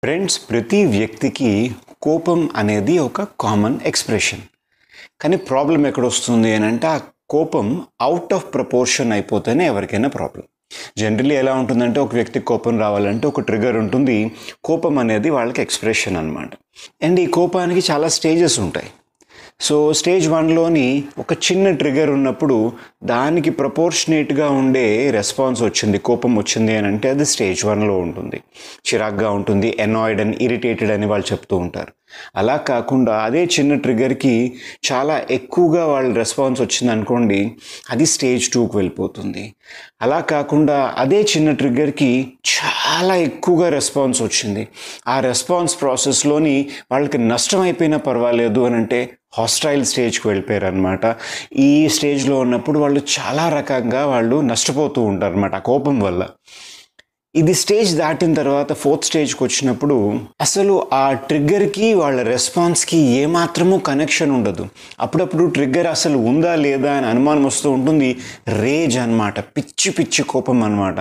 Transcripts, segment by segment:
Friends, ప్రతి వ్యక్తికి కోపం అనేది ఒక కామన్ ఎక్స్ప్రెషన్. కానీ ప్రాబ్లం ఎక్కడొస్తుంది అని అంటే ఆ కోపం అవుట్ ఆఫ్ ప్రపోర్షన్ అయిపోతేనే ఎవరికైనా ప్రాబ్లం. జనరల్లీ ఎలా ఉంటుందంటే ఒక వ్యక్తికి కోపం రావాలంటే ఒక ట్రిగర్ ఉంటుంది. కోపం అనేది వాళ్ళకి ఎక్స్ప్రెషన్ అనమాట. అండ్ ఈ కోపానికి చాలా స్టేజెస్ ఉంటాయి. సో స్టేజ్ 1లోని ఒక చిన్న ట్రిగర్ ఉన్నప్పుడు దానికి ప్రపోర్షనేట్గా ఉండే రెస్పాన్స్ వచ్చింది, కోపం వచ్చింది అని అంటే అది స్టేజ్ 1లో ఉంటుంది. చిరాగ్గా ఉంటుంది, ఎనాయిడ్ అండ్ ఇరిటేటెడ్ అని వాళ్ళు చెప్తూ ఉంటారు. అలా కాకుండా అదే చిన్న ట్రిగర్కి చాలా ఎక్కువగా వాళ్ళ రెస్పాన్స్ వచ్చింది అనుకోండి, అది స్టేజ్ 2కి వెళ్ళిపోతుంది. అలా కాకుండా అదే చిన్న ట్రిగర్కి చాలా ఎక్కువగా రెస్పాన్స్ వచ్చింది, ఆ రెస్పాన్స్ ప్రాసెస్లోని వాళ్ళకి నష్టం అయిపోయినా పర్వాలేదు అని అంటే హాస్టైల్ స్టేజ్కి వెళ్ళిపోయారు అనమాట. ఈ స్టేజ్లో ఉన్నప్పుడు వాళ్ళు చాలా రకంగా వాళ్ళు నష్టపోతూ ఉంటారు అనమాట ఆ కోపం వల్ల. ఇది స్టేజ్ దాటిన తర్వాత 4th స్టేజ్కి వచ్చినప్పుడు అసలు ఆ ట్రిగ్గర్కి వాళ్ళ రెస్పాన్స్కి ఏమాత్రమూ కనెక్షన్ ఉండదు. అప్పుడప్పుడు ట్రిగ్గర్ అసలు ఉందా లేదా అని అనుమానం వస్తూ ఉంటుంది. రేజ్ అనమాట, పిచ్చి పిచ్చి కోపం అనమాట.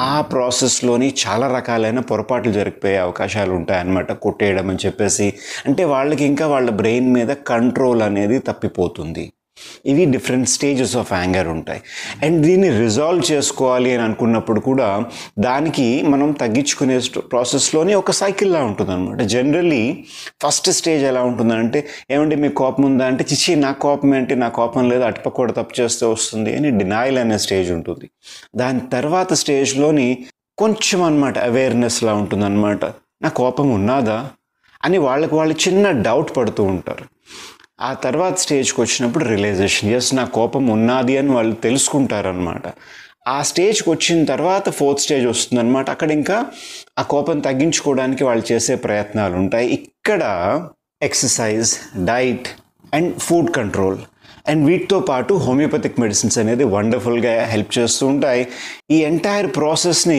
ఆ ప్రాసెస్లోని చాలా రకాలైన పొరపాట్లు జరిగిపోయే అవకాశాలు ఉంటాయి అన్నమాట. కొట్టేయడం అని చెప్పేసి, అంటే వాళ్ళకి ఇంకా వాళ్ళ బ్రెయిన్ మీద కంట్రోల్ అనేది తప్పిపోతుంది. ఇవి డిఫరెంట్ స్టేజెస్ ఆఫ్ యాంగర్ ఉంటాయి. అండ్ దీన్ని రిజాల్వ్ చేసుకోవాలి అని అనుకున్నప్పుడు కూడా దానికి మనం తగ్గించుకునే ప్రాసెస్లోనే ఒక సైకిల్లా ఉంటుంది అనమాట. జనరల్లీ ఫస్ట్ స్టేజ్ ఎలా ఉంటుందంటే, ఏమంటే మీకు కోపం ఉందా అంటే, చిచ్చి నా కోపం ఏంటి, నా కోపం లేదు, అటుపక్క కూడా తప్పు చేస్తే వస్తుంది అని డినైల్ అనే స్టేజ్ ఉంటుంది. దాని తర్వాత స్టేజ్లోని కొంచెం అనమాట అవేర్నెస్లా ఉంటుంది అనమాట. నా కోపం ఉన్నదా అని వాళ్ళు చిన్న డౌట్ పడుతూ ఉంటారు. ఆ తర్వాత స్టేజ్కి వచ్చినప్పుడు రియలైజేషన్, ఎస్ నా కోపం ఉన్నది అని వాళ్ళు తెలుసుకుంటారనమాట. ఆ స్టేజ్కి వచ్చిన తర్వాత 4th స్టేజ్ వస్తుందన్నమాట. అక్కడ ఇంకా ఆ కోపం తగ్గించుకోవడానికి వాళ్ళు చేసే ప్రయత్నాలు ఉంటాయి. ఇక్కడ exercise, diet and food control and వీటితో పాటు హోమియోపతిక్ మెడిసిన్స్ అనేది వండర్ఫుల్గా హెల్ప్ చేస్తూ ఉంటాయి. ఈ ఎంటైర్ ప్రాసెస్ని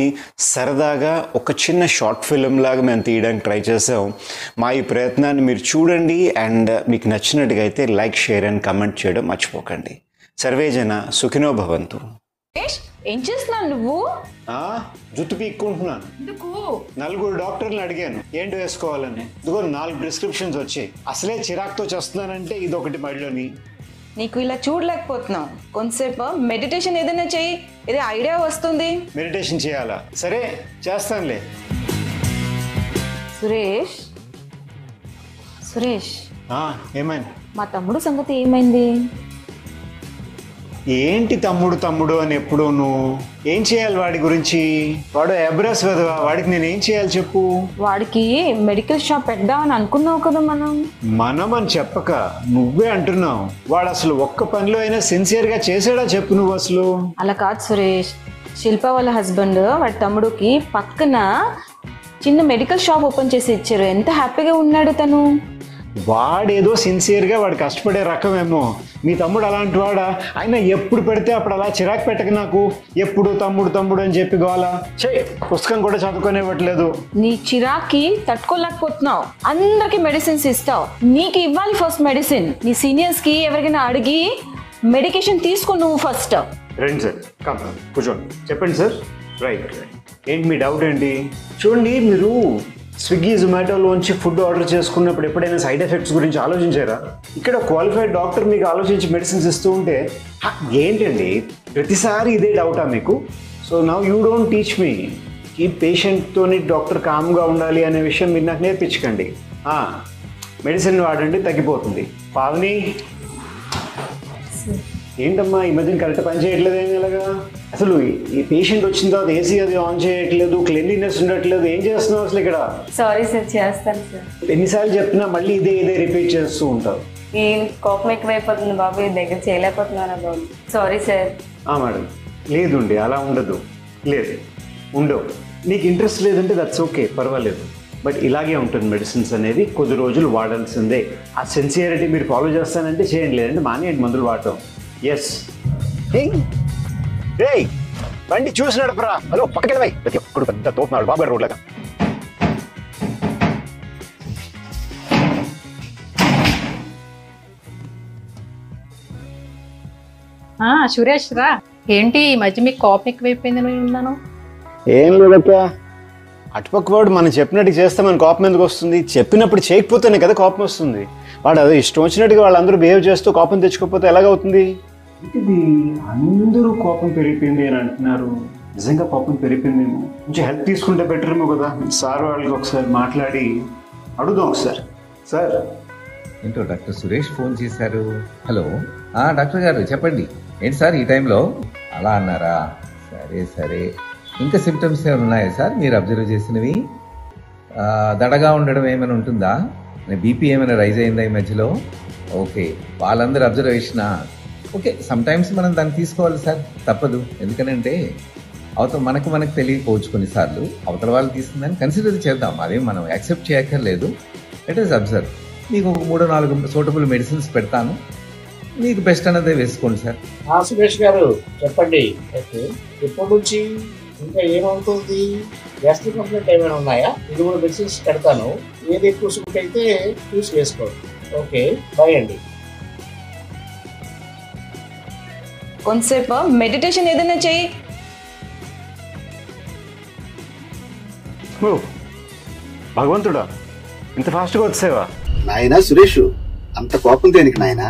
సరదాగా ఒక చిన్న షార్ట్ ఫిలిం లాగా మేము తీయడానికి ట్రై చేసాం. మా ఈ ప్రయత్నాన్ని మీరు చూడండి అండ్ మీకు నచ్చినట్టుగా అయితే లైక్, షేర్ అండ్ కమెంట్ చేయడం మర్చిపోకండి. సర్వేజన సుఖినో భవంతు. ఏం చేస్తున్నావు నువ్వు? జుట్టు పీక్కుంటున్నాను. నలుగురు డాక్టర్లను అడిగాను ఏంటి వేసుకోవాలని. ఇదిగో 4 ప్రిస్క్రిప్షన్స్ వచ్చాయి. అసలే చిరాకుతో చేస్తున్నానంటే ఇదొకటి మళ్ళీ. నీకు ఇలా చూడలేకపోతున్నావు. కొంతసేపు మెడిటేషన్ ఏదైనా చెయ్యి, ఏదో ఐడియా వస్తుంది. మెడిటేషన్ చేయాలా? సరే చేస్తానులే. సురేష్ సురేష్ ఏమైంది? మా తమ్ముడు సంగతి ఏమైంది? ఏంటి తమ్ముడు అని ఎప్పుడు నువ్వు ఏం చేయాలి వాడి గురించి? వాడు అబ్రాస్ వెదవా, వాడికి నేను ఏం చేయాలి చెప్పు. వాడికి మెడికల్ షాప్ పెడదామని అనుకున్నావు కదా. మనం అని చెప్పక నువ్వే అంటున్నావు. వాడు అసలు ఒక్క పనిలో అయినా సిన్సియర్గా చేసాడా చెప్పు నువ్వు అసలు. అలా కాదు సురేష్, శిల్ప వాళ్ళ హస్బెండ్ వాడి తమ్ముడికి పక్కన చిన్న మెడికల్ షాప్ ఓపెన్ చేసి ఇచ్చారు. ఎంత హ్యాపీగా ఉన్నాడు తను. వాడేదో సిన్సియర్గా వాడు కష్టపడే రకమేమో. మీ తమ్ముడు అలాంటి వాడా? ఆయన ఎప్పుడు పెడితే అప్పుడు అలా చిరాకు పెట్టక నాకు, ఎప్పుడు తమ్ముడు అని చెప్పి గోలా పుస్తకం కూడా చదువుకునేవ్వట్లేదు. నీ చిరాకి తట్టుకోలేకపోతున్నావు. అందరికి మెడిసిన్స్ ఇస్తావు, నీకు ఇవ్వాలి ఫస్ట్ మెడిసిన్. నీ సీనియర్స్ కి ఎవరికైనా అడిగి మెడికేషన్ తీసుకో నువ్వు ఫస్ట్. రండి సార్, కూర్చోండి, చెప్పండి సార్. రైట్, ఏంటి మీ డౌట్ ఏంటి? చూడండి, మీరు స్విగ్గీ, జొమాటోలోంచి ఫుడ్ ఆర్డర్ చేసుకున్నప్పుడు ఎప్పుడైనా సైడ్ ఎఫెక్ట్స్ గురించి ఆలోచించారా? ఇక్కడ క్వాలిఫైడ్ డాక్టర్ మీకు ఆలోచించి మెడిసిన్స్ ఇస్తూ ఉంటే ఏంటండి ప్రతిసారి ఇదే డౌటా మీకు? So now you don't teach me. ఈ పేషెంట్తోని డాక్టర్ కామ్గా ఉండాలి అనే విషయం మీరు నాకు నేర్పించకండి. మెడిసిన్ వాడండి, తగ్గిపోతుంది. పావని, ఏంటమ్మా ఈ మధ్యన కరెక్ట్ పని చేయట్లేదు? ఏం ఎలాగా అసలు? ఈ పేషెంట్ వచ్చిన తర్వాత ఏసీ అది ఆన్ చేయట్లేదు, క్లెన్లీనెస్ ఉండట్లేదు, ఏం చేస్తున్నావు అసలు ఇక్కడ? సారీ సార్, చేస్తాను సార్. ఎన్నిసార్లు చెప్పినా మళ్ళీ ఇదే రిపీట్ చేస్తూ ఉంటావు. ఈ కోపం ఎక్కువైపోతుంది బాబు, ఈ దగ్గర చేయలేకపోతున్నాను బాబు. Sorry sir. మేడం, లేదుండి, అలా ఉండదు. లేదు, ఉండవు. నీకు ఇంట్రెస్ట్ లేదంటే దట్స్ ఓకే, పర్వాలేదు. బట్ ఇలాగే ఉంటుంది మెడిసిన్స్ అనేది, కొద్ది రోజులు వాడాల్సిందే. ఆ సిన్సియరిటీ మీరు ఫాలో చేస్తానంటే చేయండి, లేదంటే మానేయండి మందులు వాడటం. ఎస్. బండి చూసి నడపరా. హలో, పక్కకెళ్ళవై. ప్రతి ఒక్కడు పెద్ద తోపున్నాడు బాబు గారు రోడ్లాగా. సురేష్ రా. ఏంటి ఈ మధ్య మీకు కోపం ఎక్కువైపోయింది? నేను ఉన్నాను. ఏం లేదక్క, అటుపక్క వాడు మనం చెప్పినట్టు చేస్తే మన కోపం ఎందుకు వస్తుంది? చెప్పినప్పుడు చేయకపోతేనే కదా కోపం వస్తుంది. వాడు అదే ఇష్టం వచ్చినట్టుగా వాళ్ళందరూ బిహేవ్ చేస్తూ కోపం తెచ్చుకోకపోతే ఎలాగవుతుంది? ఇది అందరూ కోపం పెరిగిపోయింది అని అంటున్నారు. నిజంగా కోపం పెరిగిపోయిందేమో. కొంచెం హెల్ప్ తీసుకుంటే బెటర్ ఏమో కదా. సార్ వాళ్ళకి ఒకసారి మాట్లాడి అడుగుదాం ఒకసారి. సార్ ఏంటో డాక్టర్ సురేష్ ఫోన్ చేశారు. హలో డాక్టర్ గారు చెప్పండి. ఏంటి సార్ ఈ టైంలో అలా అన్నారా? సరే సరే. ఇంకా సిమ్టమ్స్ ఏమైనా ఉన్నాయా సార్ మీరు అబ్జర్వ్ చేసినవి? దడగా ఉండడం ఏమైనా ఉంటుందా? బీపీ ఏమైనా రైజ్ అయిందా ఈ మధ్యలో? ఓకే, వాళ్ళందరూ అబ్జర్వేషనా? ఓకే, సమ్ టైమ్స్ మనం దాన్ని తీసుకోవాలి సార్, తప్పదు. ఎందుకనంటే మనకు తెలియకపోవచ్చు కొన్నిసార్లు. అవతల వాళ్ళు తీసుకుందని కన్సిడర్ చేద్దాం, అదేం మనం యాక్సెప్ట్ చేయక్కర్లేదు. Let us observe. మీకు ఒక 3-4 సూటబుల్ మెడిసిన్స్ పెడతాను, మీకు బెస్ట్ అన్నదే వేసుకోండి సార్. సురేష్ గారు చెప్పండి. ఓకే, ఎప్పటి నుంచి ఇంకా ఏమవుతుంది? గ్యాస్ట్రిక్ కంప్లైంట్ ఏమైనా ఉన్నాయా? 2-3 మెడిసిన్స్ పెడతాను, ఏది ఎక్కువ సూట్ అయితే చూసి వేసుకోండి. ఓకే, బాయ్ అండి. కొంతసేపు మెడిటేషన్ ఏదైనా చెయ్యి. భగవంతుడా, ఇంత ఫాస్ట్గా వచ్చేవా? నాయనా సురేష్, అంత కోపం దేనికి నాయనా?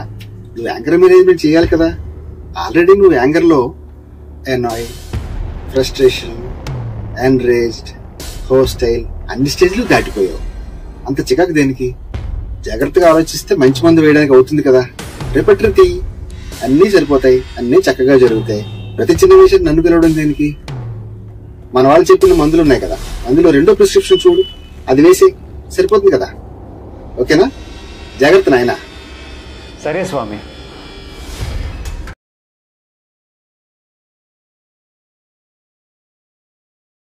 నువ్వు యాంకర్ మేనేజ్మెంట్ చేయాలి కదా. ఆల్రెడీ నువ్వు యాంకర్ లో ఎనాయ్, ఫ్రస్ట్రేషన్, ఎన్రేజ్డ్, హోస్టైల్ అన్ని స్టేజ్లు దాటిపోయావు. అంత చికాకు దేనికి? జాగ్రత్తగా ఆలోచిస్తే మంచి మందు వేయడానికి అవుతుంది కదా. రేపటి అన్నీ సరిపోతాయి, అన్నీ చక్కగా జరుగుతాయి. ప్రతి చిన్న విషయం నన్ను పిలవడం దేనికి? మన వాళ్ళు చెప్పిన మందులు ఉన్నాయి కదా, అందులో 2వ ప్రిస్క్రిప్షన్ చూడు, అది వేసి సరిపోతుంది కదా. ఓకేనా? జాగ్రత్త నాయనా. సరే స్వామి.